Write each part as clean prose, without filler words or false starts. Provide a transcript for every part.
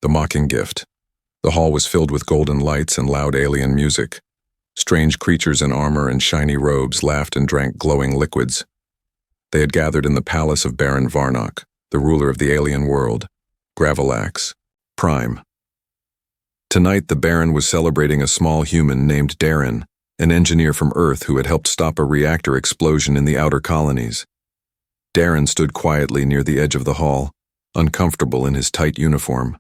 The mocking gift. The hall was filled with golden lights and loud alien music. Strange creatures in armor and shiny robes laughed and drank glowing liquids. They had gathered in the palace of Baron Varnock, the ruler of the alien world, Gravolax, Prime. Tonight the Baron was celebrating a small human named Darren, an engineer from Earth who had helped stop a reactor explosion in the outer colonies. Darren stood quietly near the edge of the hall, uncomfortable in his tight uniform.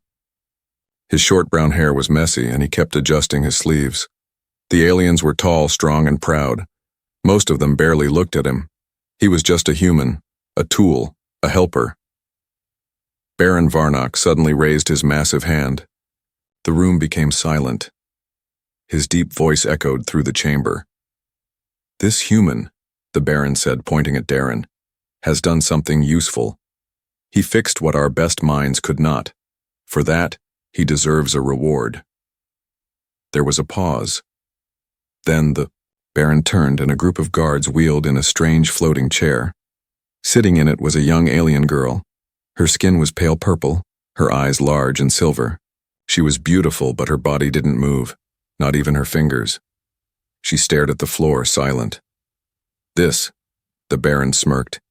His short brown hair was messy and he kept adjusting his sleeves. The aliens were tall, strong, and proud. Most of them barely looked at him. He was just a human, a tool, a helper. Baron Varnock suddenly raised his massive hand. The room became silent. His deep voice echoed through the chamber. "This human," the Baron said, pointing at Darren, "has done something useful. He fixed what our best minds could not. For that, he deserves a reward." There was a pause. Then the Baron turned and a group of guards wheeled in a strange floating chair. Sitting in it was a young alien girl. Her skin was pale purple, her eyes large and silver. She was beautiful, but her body didn't move, not even her fingers. She stared at the floor, silent. "This," the Baron smirked,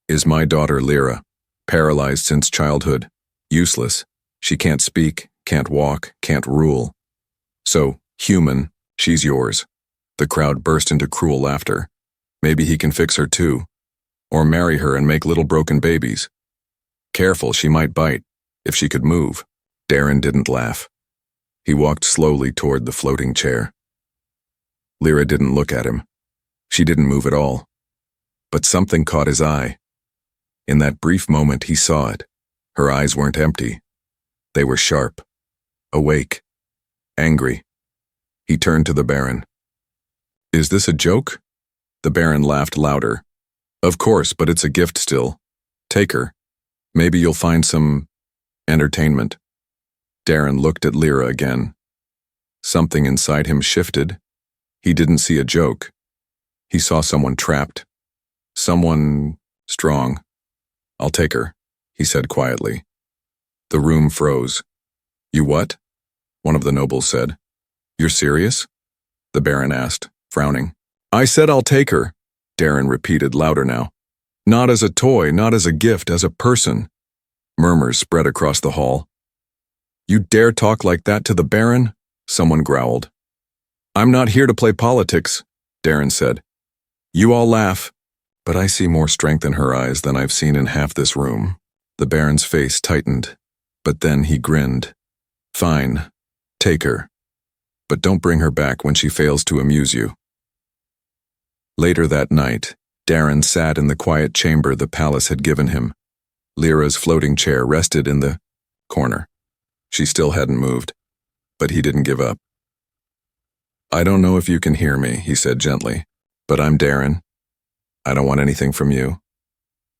"is my daughter Lyra, paralyzed since childhood, useless. She can't speak, can't walk, can't rule. So, human, she's yours." The crowd burst into cruel laughter. "Maybe he can fix her too. Or marry her and make little broken babies. Careful, she might bite, if she could move." Darren didn't laugh. He walked slowly toward the floating chair. Lyra didn't look at him. She didn't move at all. But something caught his eye. In that brief moment he saw it. Her eyes weren't empty. They were sharp, awake, angry. He turned to the Baron. "Is this a joke?" The Baron laughed louder. "Of course, but it's a gift still. Take her. Maybe you'll find some entertainment." Darren looked at Lyra again. Something inside him shifted. He didn't see a joke. He saw someone trapped. Someone strong. "I'll take her," he said quietly. The room froze. "You what?" one of the nobles said. "You're serious?" the Baron asked, frowning. "I said I'll take her," Darren repeated louder now. "Not as a toy, not as a gift, as a person." Murmurs spread across the hall. "You dare talk like that to the Baron?" someone growled. "I'm not here to play politics," Darren said. "You all laugh, but I see more strength in her eyes than I've seen in half this room." The Baron's face tightened, but then he grinned. "Fine, take her. But don't bring her back when she fails to amuse you." Later that night, Darren sat in the quiet chamber the palace had given him. Lyra's floating chair rested in the corner. She still hadn't moved, but he didn't give up. "I don't know if you can hear me," he said gently, "but I'm Darren. I don't want anything from you.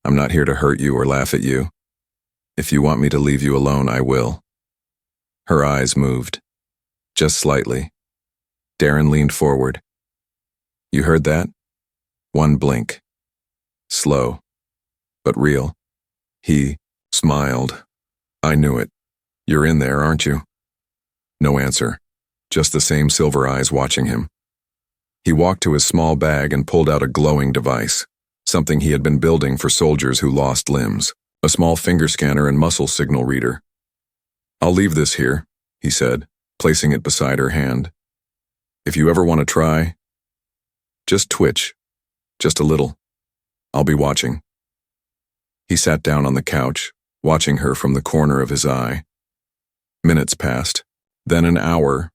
I'm not here to hurt you or laugh at you. If you want me to leave you alone, I will." Her eyes moved, just slightly. Darren leaned forward. "You heard that?" One blink. Slow, but real. He smiled. "I knew it. You're in there, aren't you?" No answer, just the same silver eyes watching him. He walked to his small bag and pulled out a glowing device, something he had been building for soldiers who lost limbs, a small finger scanner and muscle signal reader. "I'll leave this here," he said, placing it beside her hand. "If you ever want to try, just twitch, just a little. I'll be watching." He sat down on the couch, watching her from the corner of his eye. Minutes passed, then an hour.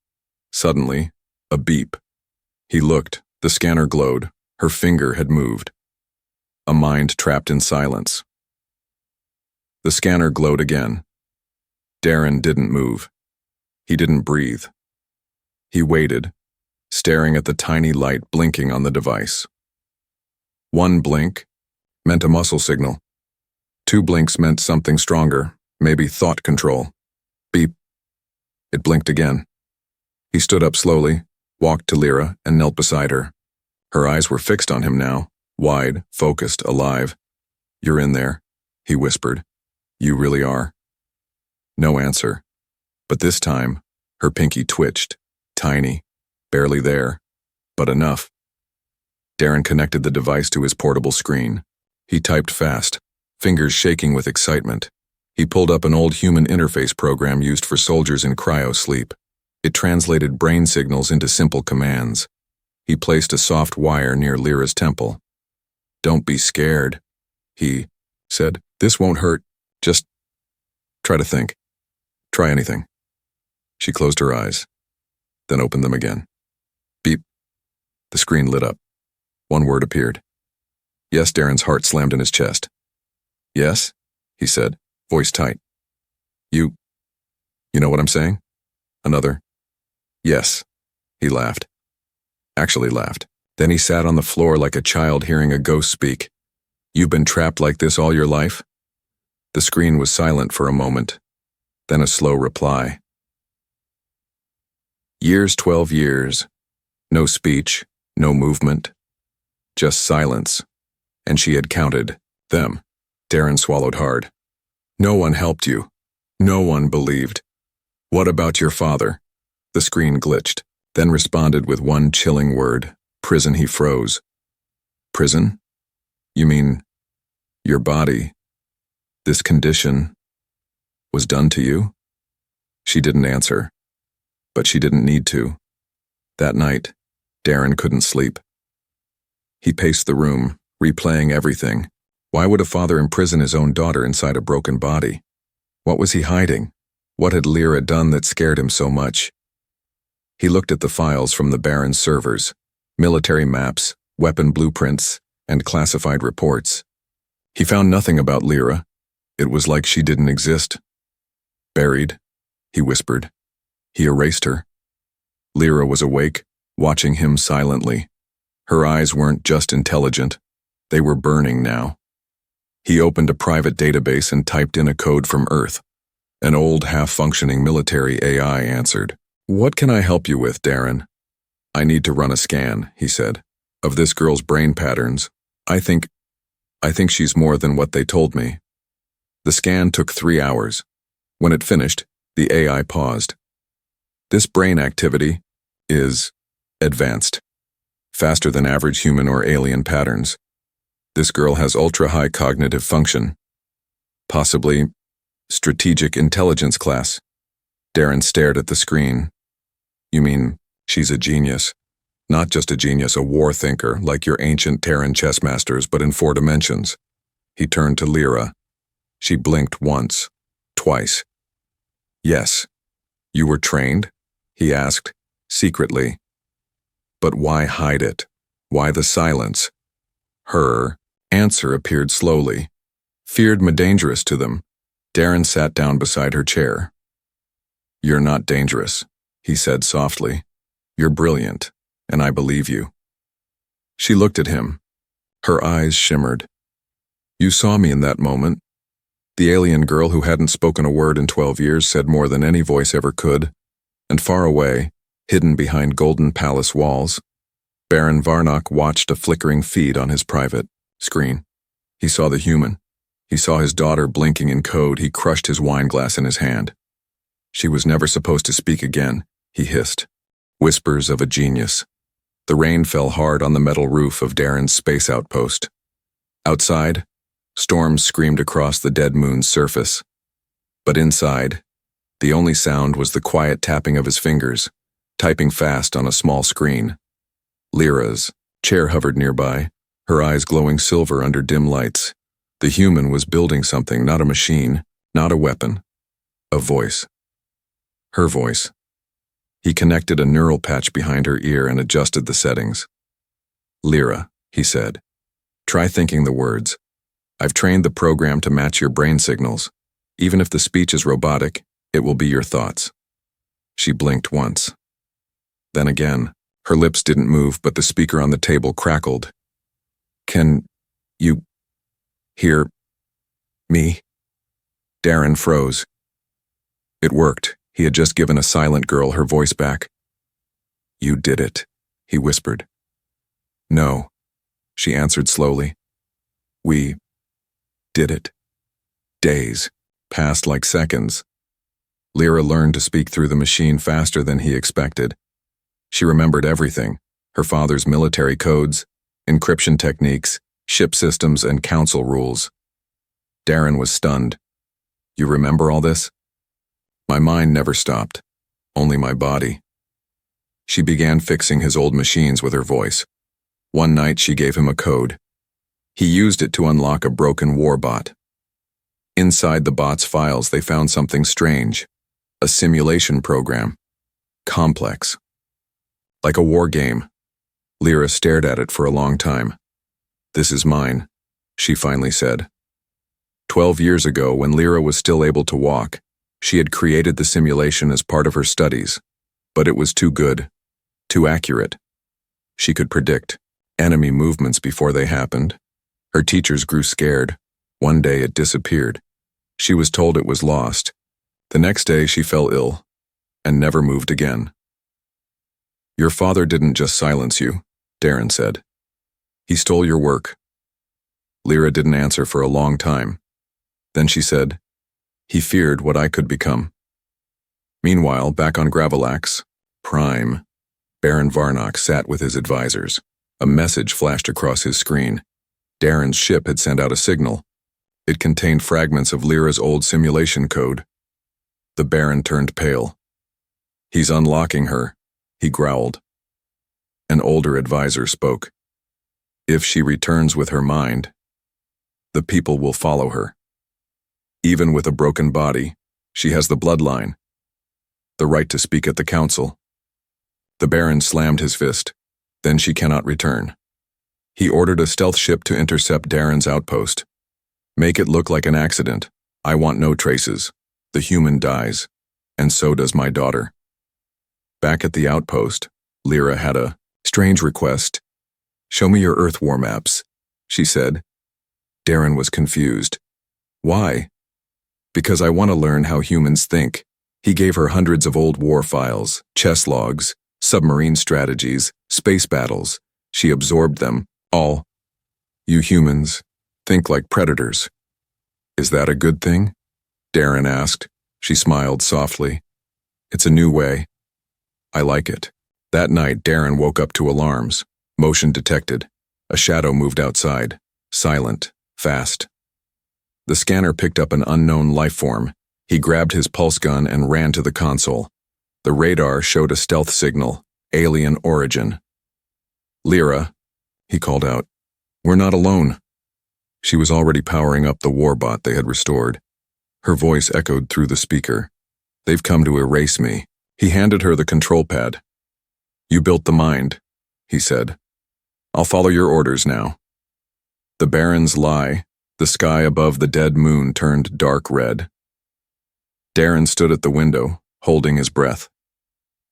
Suddenly, a beep. He looked, the scanner glowed, her finger had moved. A mind trapped in silence. The scanner glowed again. Darren didn't move. He didn't breathe. He waited, staring at the tiny light blinking on the device. One blink meant a muscle signal. Two blinks meant something stronger, maybe thought control. Beep. It blinked again. He stood up slowly, walked to Lyra, and knelt beside her. Her eyes were fixed on him now, wide, focused, alive. "You're in there," he whispered. "You really are." No answer. But this time, her pinky twitched. Tiny. Barely there. But enough. Darren connected the device to his portable screen. He typed fast, fingers shaking with excitement. He pulled up an old human interface program used for soldiers in cryo-sleep. It translated brain signals into simple commands. He placed a soft wire near Lyra's temple. "Don't be scared," he said. "This won't hurt. Just try to think. Try anything." She closed her eyes, then opened them again. Beep. The screen lit up. One word appeared. "Yes." Darren's heart slammed in his chest. "Yes," he said, voice tight. You know what I'm saying?" Another, "Yes." He laughed. Actually laughed. Then he sat on the floor like a child hearing a ghost speak. "You've been trapped like this all your life?" The screen was silent for a moment, then a slow reply. "Years, 12 years. No speech, no movement. Just silence." And she had counted them. Darren swallowed hard. "No one helped you. No one believed. What about your father?" The screen glitched, then responded with one chilling word. "Prison." He froze. "Prison? You mean your body, this condition, was done to you?" She didn't answer, but she didn't need to. That night, Darren couldn't sleep. He paced the room, replaying everything. Why would a father imprison his own daughter inside a broken body? What was he hiding? What had Lyra done that scared him so much? He looked at the files from the Baron's servers, military maps, weapon blueprints, and classified reports. He found nothing about Lyra. It was like she didn't exist. "Buried," he whispered. He erased her. Lyra was awake, watching him silently. Her eyes weren't just intelligent. They were burning now. He opened a private database and typed in a code from Earth. An old, half-functioning military AI answered. "What can I help you with, Darren?" "I need to run a scan," he said, "of this girl's brain patterns. I think she's more than what they told me." The scan took 3 hours. When it finished, the AI paused. "This brain activity is advanced, faster than average human or alien patterns. This girl has ultra-high cognitive function, possibly strategic intelligence class." Darren stared at the screen. "You mean she's a genius? Not just a genius, a war thinker, like your ancient Terran chess masters, but in 4 dimensions." He turned to Lyra. She blinked once, twice. "Yes. You were trained?" he asked, secretly. "But why hide it? Why the silence?" Her answer appeared slowly. "Feared me dangerous to them." Darren sat down beside her chair. "You're not dangerous," he said softly. "You're brilliant, and I believe you." She looked at him. Her eyes shimmered. "You saw me in that moment." The alien girl who hadn't spoken a word in 12 years said more than any voice ever could. And far away, hidden behind golden palace walls, Baron Varnock watched a flickering feed on his private screen. He saw the human. He saw his daughter blinking in code. He crushed his wine glass in his hand. "She was never supposed to speak again," he hissed. Whispers of a genius. The rain fell hard on the metal roof of Darren's space outpost. Outside, storms screamed across the dead moon's surface. But inside, the only sound was the quiet tapping of his fingers, typing fast on a small screen. Lyra's chair hovered nearby, her eyes glowing silver under dim lights. The human was building something, not a machine, not a weapon. A voice. Her voice. He connected a neural patch behind her ear and adjusted the settings. "Lyra," he said, "try thinking the words. I've trained the program to match your brain signals. Even if the speech is robotic, it will be your thoughts." She blinked once. Then again. Her lips didn't move, but the speaker on the table crackled. "Can you hear me?" Darren froze. It worked. He had just given a silent girl her voice back. "You did it," he whispered. "No," she answered slowly. "We did it." Days passed like seconds. Lyra learned to speak through the machine faster than he expected. She remembered everything: her father's military codes, encryption techniques, ship systems, and council rules. Darren was stunned. "You remember all this?" "My mind never stopped, only my body." She began fixing his old machines with her voice. One night she gave him a code. He used it to unlock a broken war bot. Inside the bot's files they found something strange. A simulation program. Complex. Like a war game. Lyra stared at it for a long time. "This is mine," she finally said. 12 years ago, when Lyra was still able to walk, she had created the simulation as part of her studies. But it was too good. Too accurate. She could predict enemy movements before they happened. Her teachers grew scared. One day it disappeared. She was told it was lost. The next day she fell ill and never moved again. "Your father didn't just silence you," Darren said. "He stole your work." Lyra didn't answer for a long time. Then she said, "He feared what I could become." Meanwhile, back on Gravolax, Prime, Baron Varnock sat with his advisors. A message flashed across his screen. Darren's ship had sent out a signal. It contained fragments of Lyra's old simulation code. The Baron turned pale. "He's unlocking her," he growled. An older advisor spoke. "If she returns with her mind, the people will follow her. Even with a broken body, she has the bloodline, the right to speak at the council." The Baron slammed his fist. "Then she cannot return." He ordered a stealth ship to intercept Darren's outpost. "Make it look like an accident. I want no traces. The human dies, and so does my daughter." Back at the outpost, Lyra had a strange request. "Show me your Earth war maps," she said. Darren was confused. "Why?" "Because I want to learn how humans think." He gave her hundreds of old war files, chess logs, submarine strategies, space battles. She absorbed them, all. "You humans think like predators. Is that a good thing?" Darren asked. She smiled softly. "It's a new way. I like it." That night, Darren woke up to alarms. Motion detected. A shadow moved outside. Silent. Fast. The scanner picked up an unknown life form. He grabbed his pulse gun and ran to the console. The radar showed a stealth signal. Alien origin. "Lyra," he called out. "We're not alone." She was already powering up the warbot they had restored. Her voice echoed through the speaker. "They've come to erase me." He handed her the control pad. "You built the mind," he said. "I'll follow your orders now." The Baron's lie. The sky above the dead moon turned dark red. Darren stood at the window, holding his breath.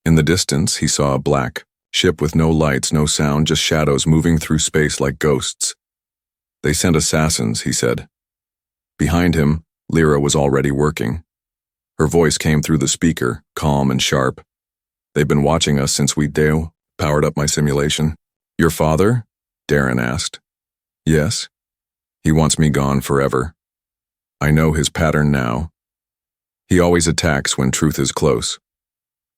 In the distance, he saw a black ship with no lights, no sound, just shadows moving through space like ghosts. "They sent assassins," he said. Behind him, Lyra was already working. Her voice came through the speaker, calm and sharp. "They've been watching us since we powered up my simulation." "Your father?" Darren asked. "Yes. He wants me gone forever. I know his pattern now. He always attacks when truth is close."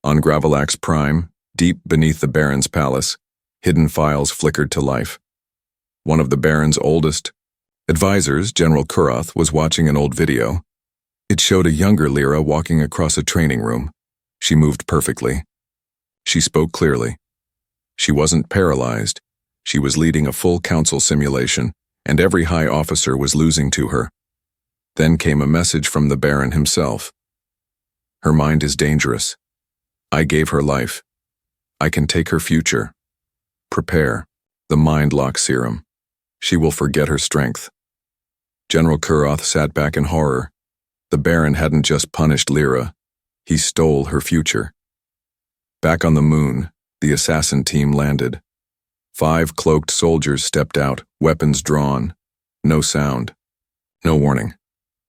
On Gravolax Prime, deep beneath the Baron's palace, hidden files flickered to life. One of the Baron's oldest advisors, General Kuroth, was watching an old video. It showed a younger Lyra walking across a training room. She moved perfectly. She spoke clearly. She wasn't paralyzed. She was leading a full council simulation, and every high officer was losing to her. Then came a message from the Baron himself. "Her mind is dangerous. I gave her life. I can take her future. Prepare the mind lock serum. She will forget her strength." General Kuroth sat back in horror. The Baron hadn't just punished Lyra. He stole her future. Back on the moon, the assassin team landed. 5 cloaked soldiers stepped out, weapons drawn. No sound. No warning.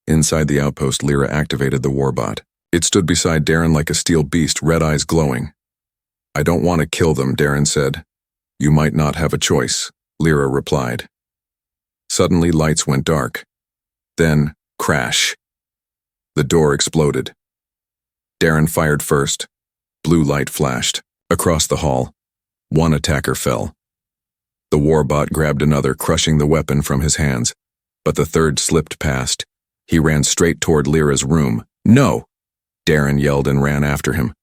Inside the outpost, Lyra activated the warbot. It stood beside Darren like a steel beast, red eyes glowing. "I don't want to kill them," Darren said. "You might not have a choice," Lyra replied. Suddenly, lights went dark. Then, crash. The door exploded. Darren fired first. Blue light flashed. Across the hall, one attacker fell. The warbot grabbed another, crushing the weapon from his hands, but the third slipped past. He ran straight toward Lyra's room. "No!" Darren yelled and ran after him.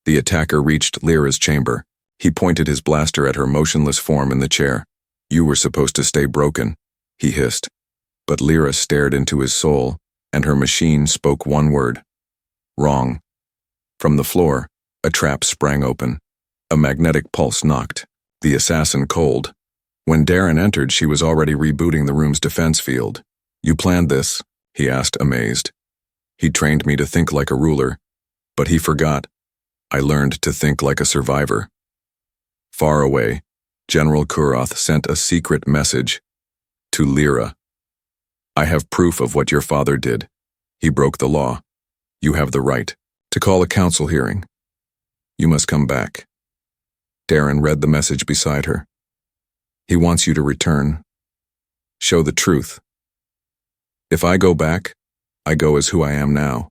The attacker reached Lyra's chamber. He pointed his blaster at her motionless form in the chair. "You were supposed to stay broken," he hissed. But Lyra stared into his soul, and her machine spoke one word: wrong. From the floor, a trap sprang open. A magnetic pulse knocked, the assassin cold. When Darren entered, she was already rebooting the room's defense field. "You planned this?" he asked, amazed. "He trained me to think like a ruler, but he forgot. I learned to think like a survivor." Far away, General Kurath sent a secret message to Lyra. "I have proof of what your father did. He broke the law. You have the right to call a council hearing. You must come back." Darren read the message beside her. "He wants you to return. Show the truth. If I go back, I go as who I am now.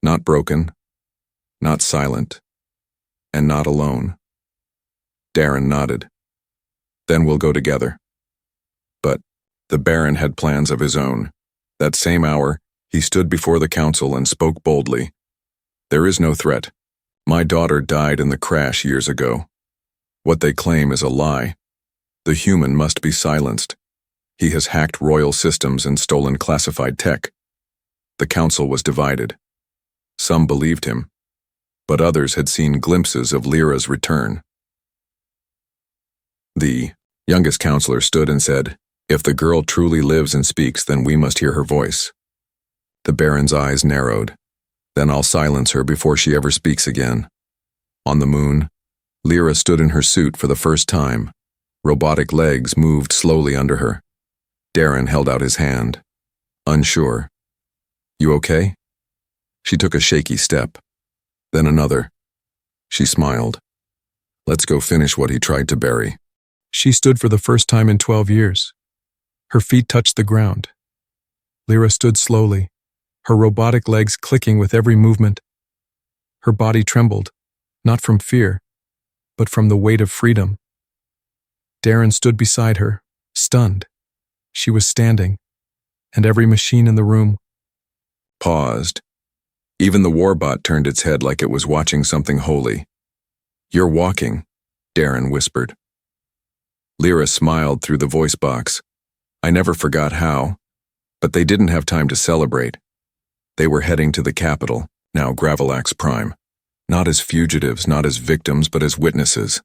Not broken, not silent, and not alone." Darren nodded. "Then we'll go together." But the Baron had plans of his own. That same hour, he stood before the council and spoke boldly. "There is no threat. My daughter died in the crash years ago. What they claim is a lie. The human must be silenced. He has hacked royal systems and stolen classified tech." The council was divided. Some believed him, but others had seen glimpses of Lyra's return. The youngest counselor stood and said, "If the girl truly lives and speaks, then we must hear her voice." The Baron's eyes narrowed. "Then I'll silence her before she ever speaks again." On the moon, Lyra stood in her suit for the first time. Robotic legs moved slowly under her. Darren held out his hand, unsure. "You okay?" She took a shaky step, then another. She smiled. "Let's go finish what he tried to bury." She stood for the first time in 12 years. Her feet touched the ground. Lyra stood slowly, her robotic legs clicking with every movement. Her body trembled, not from fear, but from the weight of freedom. Darren stood beside her, stunned. She was standing, and every machine in the room paused. Even the warbot turned its head like it was watching something holy. "You're walking," Darren whispered. Lyra smiled through the voice box. "I never forgot how." But they didn't have time to celebrate. They were heading to the capital, now Gravolax Prime. Not as fugitives, not as victims, but as witnesses.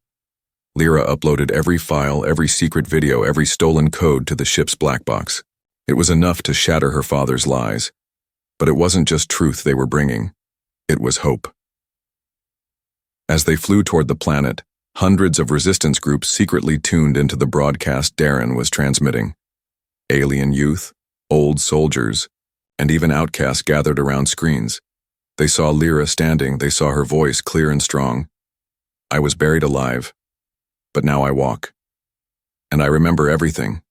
Lyra uploaded every file, every secret video, every stolen code to the ship's black box. It was enough to shatter her father's lies. But it wasn't just truth they were bringing. It was hope. As they flew toward the planet, hundreds of resistance groups secretly tuned into the broadcast Darren was transmitting. Alien youth, old soldiers, and even outcasts gathered around screens. They saw Lyra standing, they saw her voice clear and strong. "I was buried alive, but now I walk. And I remember everything."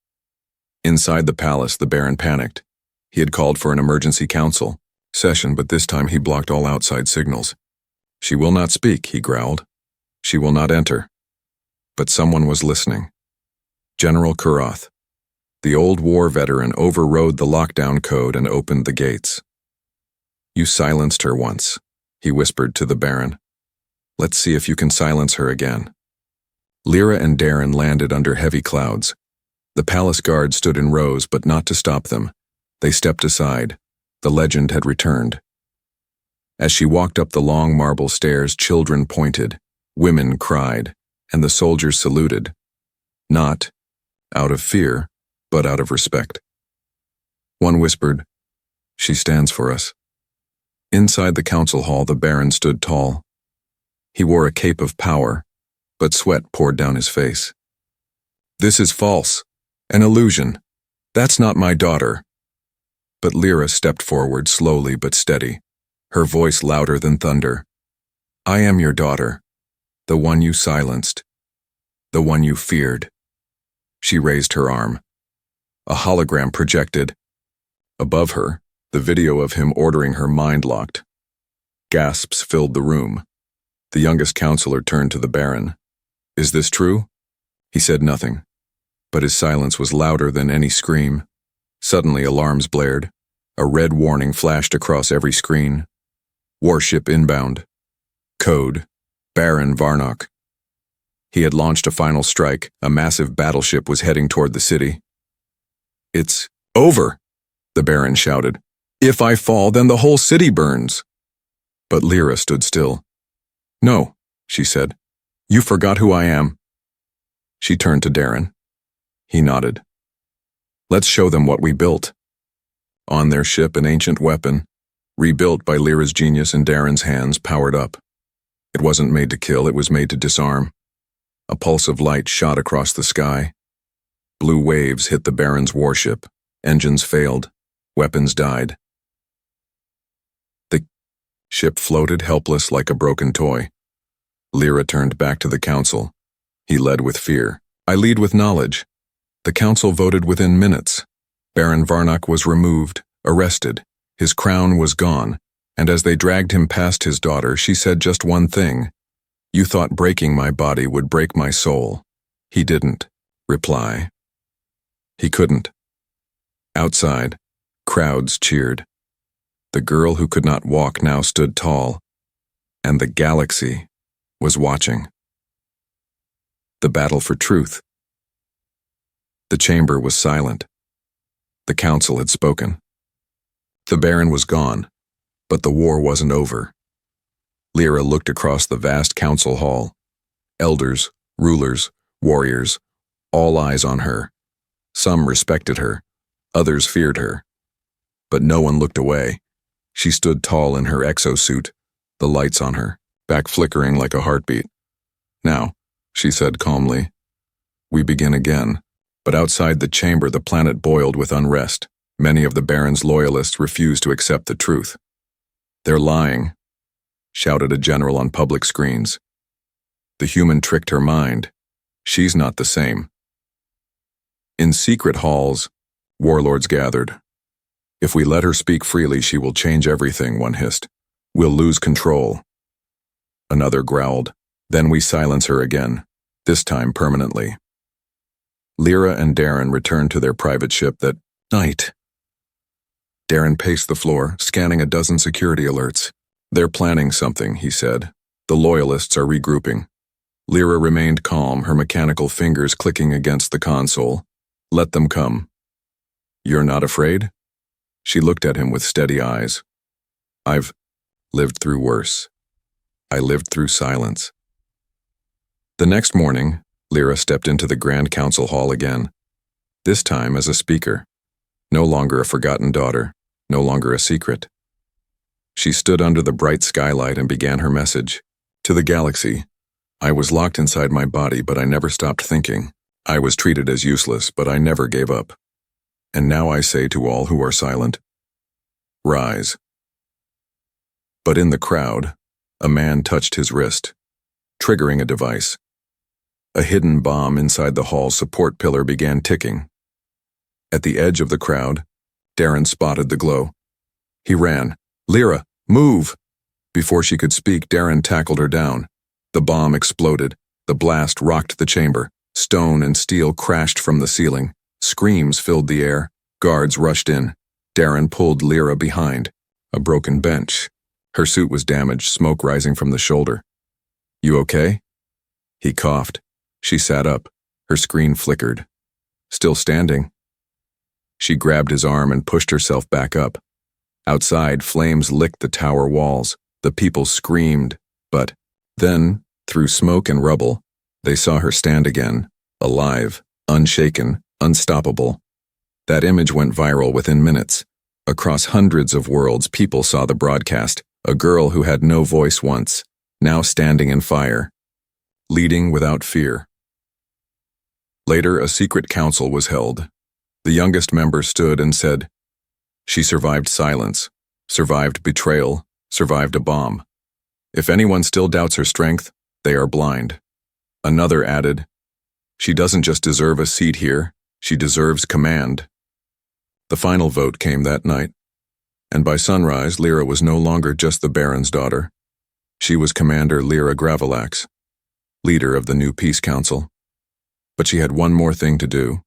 Inside the palace, the Baron panicked. He had called for an emergency council session, but this time he blocked all outside signals. "She will not speak," he growled. "She will not enter." But someone was listening. General Kurath. The old war veteran overrode the lockdown code and opened the gates. "You silenced her once," he whispered to the Baron. "Let's see if you can silence her again." Lyra and Darren landed under heavy clouds. The palace guards stood in rows, but not to stop them. They stepped aside. The legend had returned. As she walked up the long marble stairs, children pointed, women cried, and the soldiers saluted. Not out of fear, but out of respect. One whispered, "She stands for us." Inside the council hall, the Baron stood tall. He wore a cape of power, but sweat poured down his face. "This is false. An illusion. That's not my daughter." But Lyra stepped forward, slowly but steady, her voice louder than thunder. "I am your daughter, the one you silenced, the one you feared." She raised her arm. A hologram projected. Above her, the video of him ordering her mind locked. Gasps filled the room. The youngest counselor turned to the Baron. "Is this true?" He said nothing, but his silence was louder than any scream. Suddenly alarms blared. A red warning flashed across every screen. Warship inbound. Code: Baron Varnock. He had launched a final strike. A massive battleship was heading toward the city. "It's over," the Baron shouted. "If I fall, then the whole city burns." But Lyra stood still. "No," she said. "You forgot who I am." She turned to Darren. He nodded. "Let's show them what we built." On their ship, an ancient weapon, rebuilt by Lyra's genius in Darren's hands, powered up. It wasn't made to kill, it was made to disarm. A pulse of light shot across the sky. Blue waves hit the Baron's warship. Engines failed. Weapons died. The ship floated helpless like a broken toy. Lyra turned back to the council. He led with fear. "I lead with knowledge." The council voted within minutes. Baron Varnock was removed, arrested. His crown was gone, and as they dragged him past his daughter, she said just one thing. "You thought breaking my body would break my soul." He didn't reply. He couldn't. Outside, crowds cheered. The girl who could not walk now stood tall, and the galaxy was watching. The battle for truth. The chamber was silent. The council had spoken. The Baron was gone, but the war wasn't over. Lyra looked across the vast council hall. Elders, rulers, warriors, all eyes on her. Some respected her, others feared her. But no one looked away. She stood tall in her exosuit, the lights on her, back flickering like a heartbeat. "Now," she said calmly, "we begin again." But outside the chamber, the planet boiled with unrest. Many of the Baron's loyalists refused to accept the truth. "They're lying," shouted a general on public screens. "The human tricked her mind. She's not the same." In secret halls, warlords gathered. "If we let her speak freely, she will change everything," one hissed. "We'll lose control." Another growled. "Then we silence her again, this time permanently." Lyra and Darren returned to their private ship that night. Darren paced the floor, scanning a dozen security alerts. "They're planning something," he said. "The loyalists are regrouping." Lyra remained calm, her mechanical fingers clicking against the console. "Let them come." "You're not afraid?" She looked at him with steady eyes. "I've lived through worse. I lived through silence." The next morning, Lyra stepped into the Grand Council Hall again, this time as a speaker. No longer a forgotten daughter, no longer a secret. She stood under the bright skylight and began her message. "To the galaxy, I was locked inside my body, but I never stopped thinking. I was treated as useless, but I never gave up. And now I say to all who are silent, rise." But in the crowd, a man touched his wrist, triggering a device. A hidden bomb inside the hall's support pillar began ticking. At the edge of the crowd, Darren spotted the glow. He ran. "Lyra, move!" Before she could speak, Darren tackled her down. The bomb exploded. The blast rocked the chamber. Stone and steel crashed from the ceiling. Screams filled the air. Guards rushed in. Darren pulled Lyra behind. A broken bench. Her suit was damaged, smoke rising from the shoulder. "You okay?" He coughed. She sat up. Her screen flickered. "Still standing." She grabbed his arm and pushed herself back up. Outside, flames licked the tower walls. The people screamed, but then, through smoke and rubble, they saw her stand again, alive, unshaken, unstoppable. That image went viral within minutes. Across hundreds of worlds, people saw the broadcast. A girl who had no voice once, now standing in fire, leading without fear. Later, a secret council was held. The youngest member stood and said, "She survived silence, survived betrayal, survived a bomb. If anyone still doubts her strength, they are blind." Another added, "She doesn't just deserve a seat here, she deserves command." The final vote came that night. And by sunrise, Lyra was no longer just the Baron's daughter. She was Commander Lyra Gravolax, leader of the new Peace Council. But she had one more thing to do.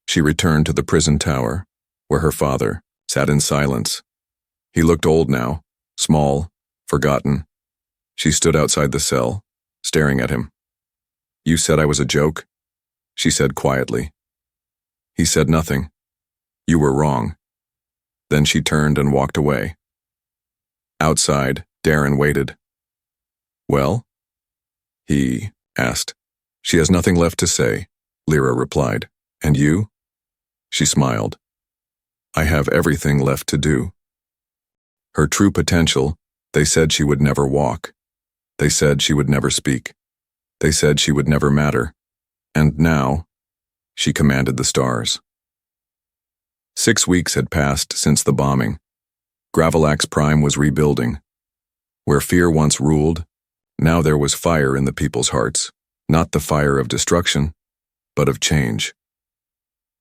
She returned to the prison tower, where her father sat in silence. He looked old now, small, forgotten. She stood outside the cell, staring at him. "You said I was a joke?" she said quietly. He said nothing. "You were wrong." Then she turned and walked away. Outside, Darren waited. "Well?" he asked. "She has nothing left to say," Lyra replied. "And you?" She smiled. "I have everything left to do." Her true potential, they said she would never walk. They said she would never speak. They said she would never matter. And now, she commanded the stars. 6 weeks had passed since the bombing. Gravolax Prime was rebuilding. Where fear once ruled, now there was fire in the people's hearts. Not the fire of destruction, but of change.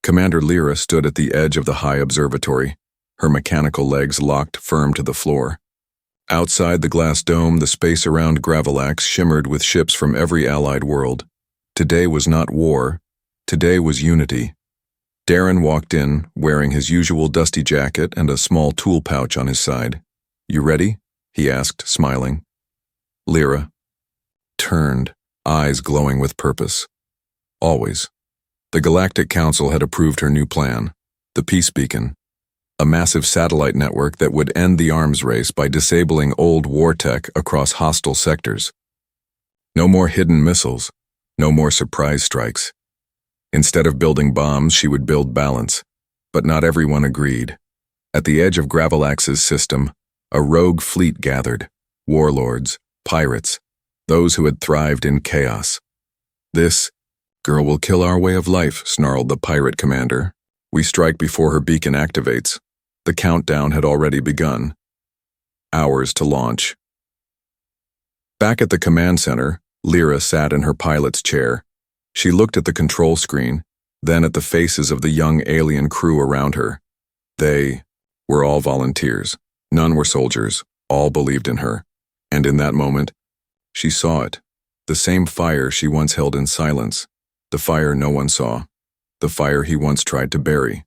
Commander Lyra stood at the edge of the high observatory, her mechanical legs locked firm to the floor. Outside the glass dome, the space around Gravolax shimmered with ships from every allied world. Today was not war. Today was unity. Darren walked in, wearing his usual dusty jacket and a small tool pouch on his side. "You ready?" he asked, smiling. Lyra turned, eyes glowing with purpose. Always. The Galactic Council had approved her new plan, the Peace Beacon, a massive satellite network that would end the arms race by disabling old war tech across hostile sectors. No more hidden missiles, no more surprise strikes. Instead of building bombs, she would build balance. But not everyone agreed. At the edge of Gravolax's system, a rogue fleet gathered, warlords, pirates, those who had thrived in chaos. "This girl will kill our way of life," snarled the pirate commander. "We strike before her beacon activates." The countdown had already begun. Hours to launch. Back at the command center, Lyra sat in her pilot's chair. She looked at the control screen, then at the faces of the young alien crew around her. They were all volunteers. None were soldiers. All believed in her. And in that moment, she saw it. The same fire she once held in silence. The fire no one saw. The fire he once tried to bury.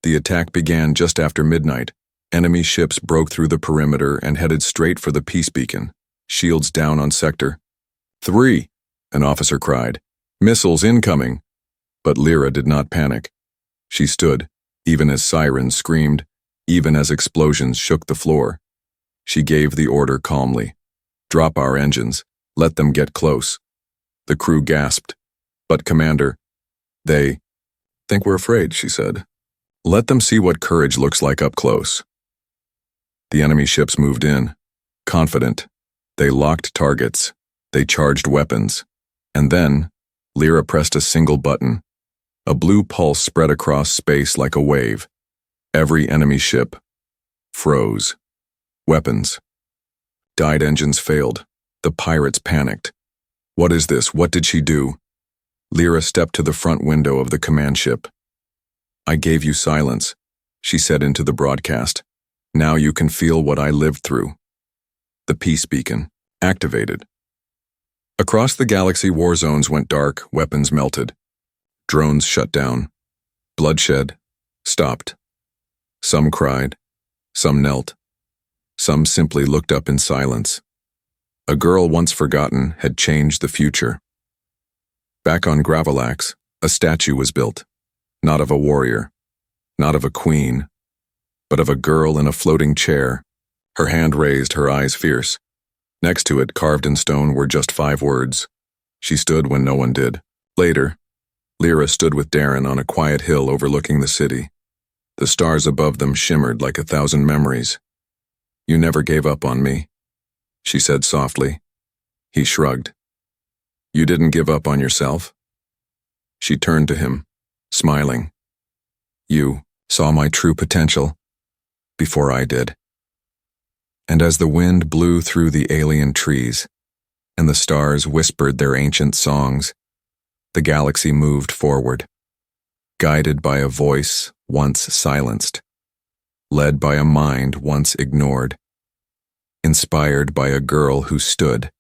The attack began just after midnight. Enemy ships broke through the perimeter and headed straight for the Peace Beacon. Shields down on Sector 3, an officer cried. "Missiles incoming!" But Lyra did not panic. She stood, even as sirens screamed, even as explosions shook the floor. She gave the order calmly. "Drop our engines. Let them get close." The crew gasped. "But Commander, they think we're afraid," she said. "Let them see what courage looks like up close." The enemy ships moved in, confident. They locked targets. They charged weapons. And then, Lyra pressed a single button. A blue pulse spread across space like a wave. Every enemy ship froze. Weapons. Died engines failed. The pirates panicked. "What is this? What did she do?" Lyra stepped to the front window of the command ship. "I gave you silence," she said into the broadcast. "Now you can feel what I lived through." The Peace Beacon, activated. Across the galaxy, war zones went dark, weapons melted. Drones shut down. Bloodshed stopped. Some cried. Some knelt. Some simply looked up in silence. A girl once forgotten had changed the future. Back on Gravolax, a statue was built. Not of a warrior, not of a queen, but of a girl in a floating chair, her hand raised, her eyes fierce. Next to it, carved in stone, were just 5 words. She stood when no one did. Later, Lyra stood with Darren on a quiet hill overlooking the city. The stars above them shimmered like 1,000 memories. "You never gave up on me," she said softly. He shrugged. "You didn't give up on yourself?" She turned to him, smiling. "You saw my true potential before I did." And as the wind blew through the alien trees, and the stars whispered their ancient songs, the galaxy moved forward, guided by a voice once silenced. led by a mind once ignored, inspired by a girl who stood,